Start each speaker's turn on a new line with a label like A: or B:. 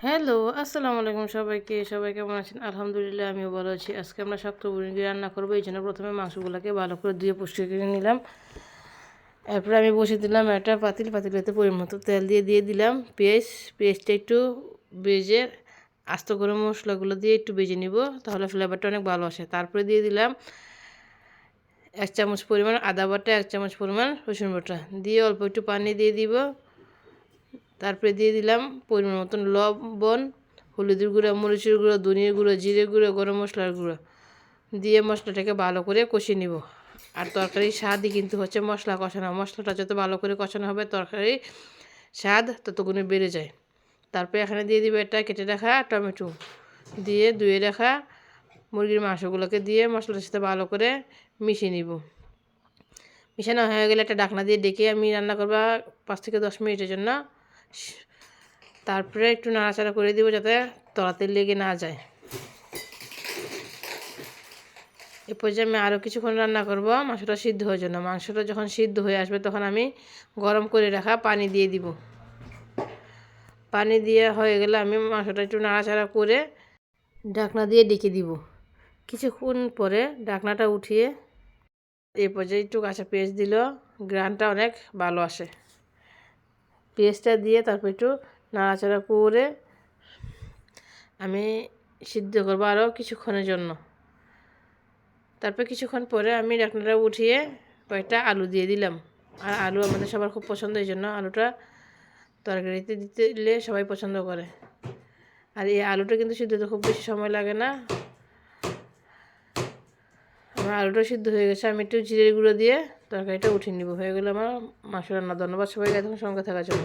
A: Hello, আসসালামু আলাইকুম সবাইকে। সবাই কেমন আছেন? আলহামদুলিল্লাহ আমিও ভালো আছি। আজকে আমরা শক্ত মুরগি রান্না করবো। এই জন্য প্রথমে মাংসগুলোকে ভালো করে ধুয়ে পরিষ্কার করে নিলাম। এরপরে আমি বসে দিলাম একটা পাতিলেতে পরিমাণ মতো তেল দিয়ে দিলাম পেঁয়াজটা একটু ভেজে আস্ত গরম মশলাগুলো দিয়ে একটু ভেজে নিব, তাহলে ফ্লেভারটা অনেক ভালো আসে। তারপরে দিয়ে দিলাম 1 চামচ পরিমাণ আদা বাটা, 1 চামচ পরিমাণ রসুন বাটা দিয়ে অল্প একটু পানি দিয়ে দিব। তারপরে দিয়ে দিলাম পরিমাণ মতন লবণ, হলুদের গুঁড়া, মরিচের গুঁড়ো, ধনিয়ার গুঁড়ো, জিরে গুঁড়ো, গরম মশলার গুঁড়ো দিয়ে মশলাটাকে ভালো করে কষিয়ে নিব। আর তরকারির স্বাদই কিন্তু হচ্ছে মশলা কষানো। মশলাটা যত ভালো করে কষানো হবে তরকারির স্বাদ ততগুণে বেড়ে যায়। তারপরে এখানে দিয়ে দিব একটা কেটে রাখা টমেটো দিয়ে ধুয়ে রাখা মুরগির মাংসগুলোকে দিয়ে মশলার সাথে ভালো করে মিশিয়ে নিব। মিশানো হয়ে গেলে একটা ঢাকনা দিয়ে ডেকে আমি রান্না করবো 5 থেকে 10 মিনিটের জন্য। তারপরে একটু নাড়াচাড়া করে দিব যাতে তলাতে লেগে না যায়। এ পর্যায়ে আমি আরও কিছুক্ষণ রান্না করব মাংসটা সিদ্ধ হওয়ার জন্য। মাংসটা যখন সিদ্ধ হয়ে আসবে তখন আমি গরম করে রাখা পানি দিয়ে দিব। পানি দিয়ে হয়ে গেলে আমি মাংসটা একটু নাড়াচাড়া করে ঢাকনা দিয়ে ডেকে দিব। কিছুক্ষণ পরে ঢাকনাটা উঠিয়ে এই পর্যায়ে একটু কাঁচা পেঁয়াজ দিল, গ্রানটা অনেক ভালো আসে। পেঁয়াজটা দিয়ে তারপর একটু নাড়াচাড়া করে আমি সিদ্ধ করবো আরও কিছুক্ষণের জন্য। তারপর কিছুক্ষণ পরে আমি ঢাকনাটা উঠিয়ে কয়েকটা আলু দিয়ে দিলাম। আর আলু আমাদের সবার খুব পছন্দ, এই জন্য আলুটা তরকারিতে দিলে সবাই পছন্দ করে। আর এই আলুটা কিন্তু সিদ্ধ হতে খুব বেশি সময় লাগে না। আমার আলুটা সিদ্ধ হয়ে গেছে, আমি একটু জিরের গুঁড়ো দিয়ে তরকারিটা উঠিয়ে নিব। হয়ে গেলে আমার মাংস রান্না। ধন্যবাদ সবাইকে এতক্ষণ সঙ্গে থাকার জন্য।